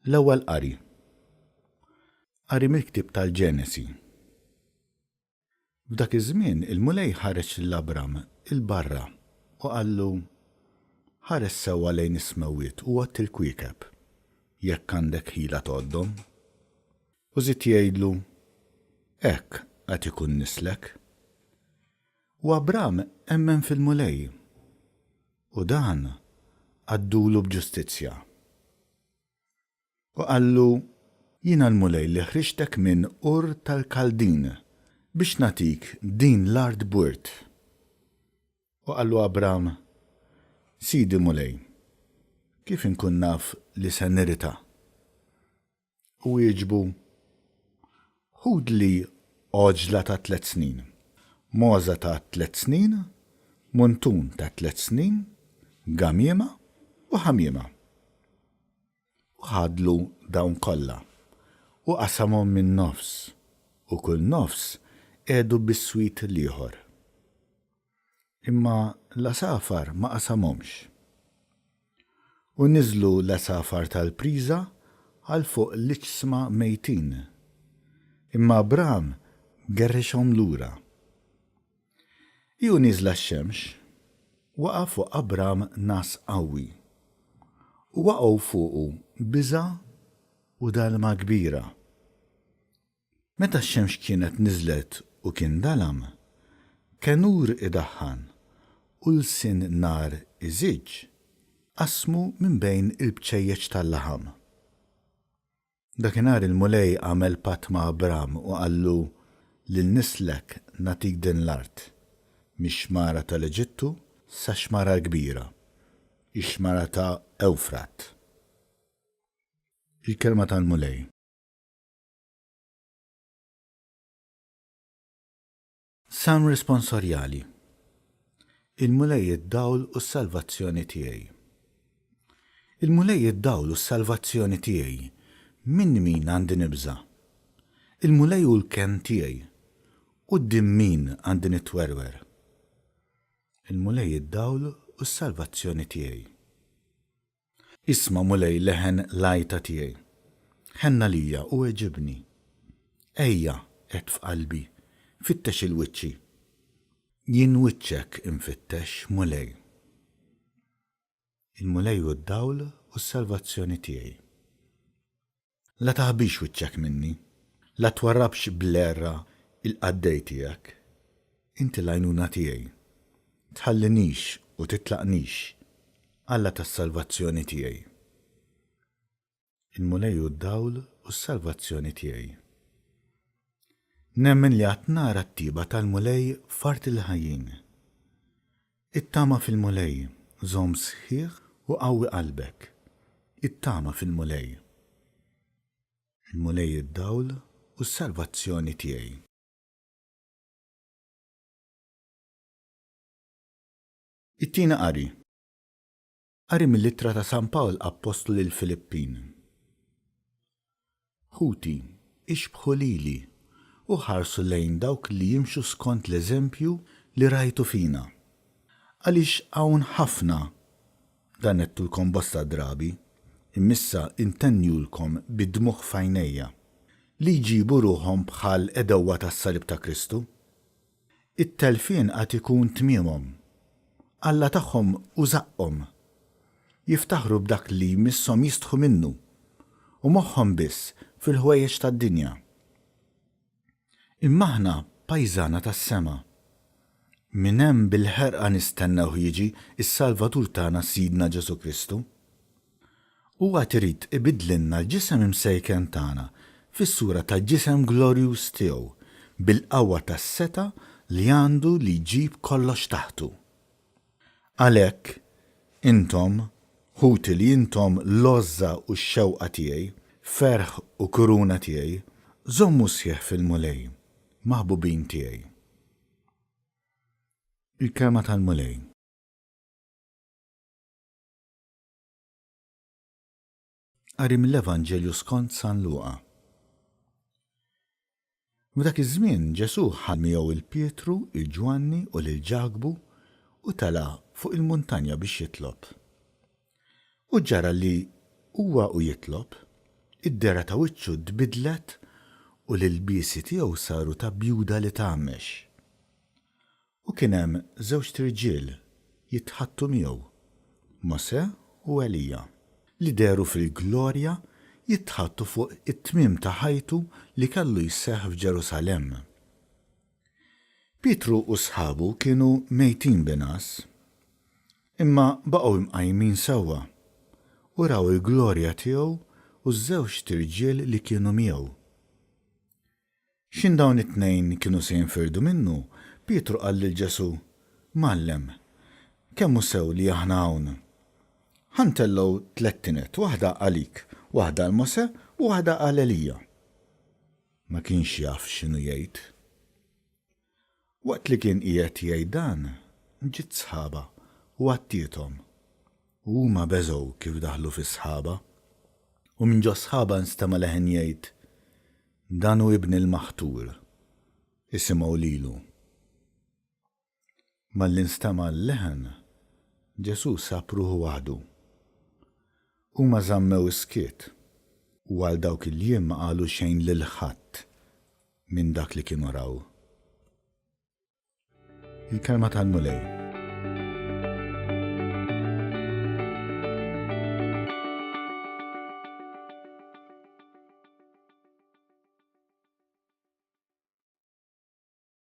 L-ewwel qari. Qari mill-ktieb tal-Ġenesi. F'dak iż-żmien il-mulej ħareġ lill-Abram il-barra u qallu ħares sewwa lejn is-smawiet u għodd il-kwiekeb jekk għandek ħila tgħoddhom. U żied jgħidlu hekk qed ikun nislek. U Abram emmen fil-mulej u dan għaddulu b'ġustizzja. U qallu jiena l-mulej li ħriġtek minn Ur tal-Kaldin biex natik din l-ard bwirt. U qallu Abram, Sidi mulej, kif inkun naf li se nirita? U jieġbu, ħud li oġla ta' 3 snin, moza ta' 3 snin, muntun ta' 3 snin, gamjema u ħamjema. U ħadlu dawn kollha u qasamhom minn nofs u kull nofs qiegħdu bis-swit l-ieħor. Imma l-asafar ma qasamhomx. U niżlu l-asafar tal-priża għal fuq l-iġsma mejtin. Imma Abram gerrexhom lura. Ju niżla x-xemx, waqa' fuq Abram nas qawwi. U waqgħu fuqu biża' u dalma kbira. Meta x-xemx kienet niżlet u kien dalam, kien nur idaħħan u l-sin nar iżiġġ qasmu minn bejn il-bċejjeċ tal-laħam. Dakinhar il-mulej għamel patt ma' Abram u qallu lil nislek natik din l-art, mix-xmara tal-Eġittu sa xmara kbira, ix-xmara ta' Ewfrat. Il-kelma tal-mulej. Sam responsorjali. Il-mulej id-dawl u s-salvazzjoni tiegħi. Il-mulej id-dawl u s-salvazzjoni tiegħi minn min għandi nibża. Il-mulej u l-ken tiegħi u d-dimmin għandi nitwerwer. Il-mulej id-dawl u s-salvazzjoni tiegħi. Isma' mulej leħen lajta tiegħi. Ħenna lija u eġibni. Ejja qed f'qalbi, fittex il-wiċċi. Jien wiċċek infittex mulej. Il-mulej u d-dawl u s-salvazzjoni tiegħi. La taħbix wiċċek minni, la twarrabx blerra il-qaddej tiegħek. Inti l-għajnuna tiegħi. Tħallinix u titlaqnix Alla tas-salvazzjoni tiegħi. Il-mulej u d-dawl u s-salvazzjoni tiegħi. Nemmen li qatt nara t-tiba tal-mulej fart il-ħajjin. It-tama fil-mulej, żomm sħiħ u qawwi qalbek. It-tama fil-mulej. Il-mulej id-dawl u s-salvazzjoni tiegħi. It-tieni qari. Qari mill-ittra ta' San Pawl Apostlu lill-Filippin. Ħuti, ixbħu lili u ħarsu lejn dawk li jimxu skont l-eżempju li rajtu fina. Għaliex hawn ħafna dan għedtulkom bosta drabi, immissa intennjulkom bid-dmuħ f'għajnejja li jġibu ruhom bħal edewwa tas-salib ta' Kristu. It-telfien qed ikun tmiemhom, Alla tagħhom u żaqhom. Jiftaħru b'dak li misshom jistħu minnu u moħħhom biss fil-ħwejjeġ tad-dinja. Imma aħna pajżana tas-sema. Minn hemm bil-ħerqa nistennew jiġi is-Salvatur tagħna Sidna Ġesu Kristu. Huwa trid ibidlilna l-ġisem imsejken tagħna fis-sura tal-ġisem glorjuż tiegħu bil-qawwa tas-seta li għandu li jġib kollox taħtu. Għalhekk intom ħuti li intom l-għoża u x-xewqa tiegħi, ferħ u kuruna tiegħi, żommu sħiħ fil-mulej, maħbubin tiegħi. Il-kelma tal-mulej. Qari mill-Evanġelju skont San Luqa. F'dak iż-żmien Ġesu ħal miegħu il-Pietru, il-Ġwanni u lil-Ġagbu u tala fuq il-muntanja biex jitlob. U ġara li huwa u jitlob, id-dera ta' wiċċu tbidlet u l-ilbiesi tiegħu saru ta' bjuda li tagħmex. U kien hemm żewġ tirġiel jitħattu miegħu, Mosè u Elija, li deru fil-glorja jitħattu fuq it-tmiem ta' ħajtu li kellu jseħħ f'Ġerusalemm. Pietru u sħabu kienu mejtin binas, imma baqgħu imqajmin sewwa u raw il-glorja tiegħu u ż-żewġ tirġiel li kienu miegħu. X'in dawn it-tnejn kienu se jinfirdu minnu, Pietru qal lil Ġesu: Mallem, kemm hu sew li aħna hawn. Ħantellgħu tliet tinet, waħda għalik, waħda għal Mosè u waħda għal Elija. Ma kienx jaf x'inhu jgħid. Waqt li kien qiegħed jgħid dan, ġiet sħaba u għattietom. Huma beżgħu kif daħlu fis-sħaba. U minn ġo sħaba nstema' leħen jgħid: Dan hu ibni l-maħtur, isimgħu lilu. Malli nstema' l-leħen, Ġesu sab ruħu waħdu. Huma żammew iskiet u għal dawk il-jiem ma qalu xejn lil ħadd minn dak li kienu raw. Il-kelma tal-Mulej.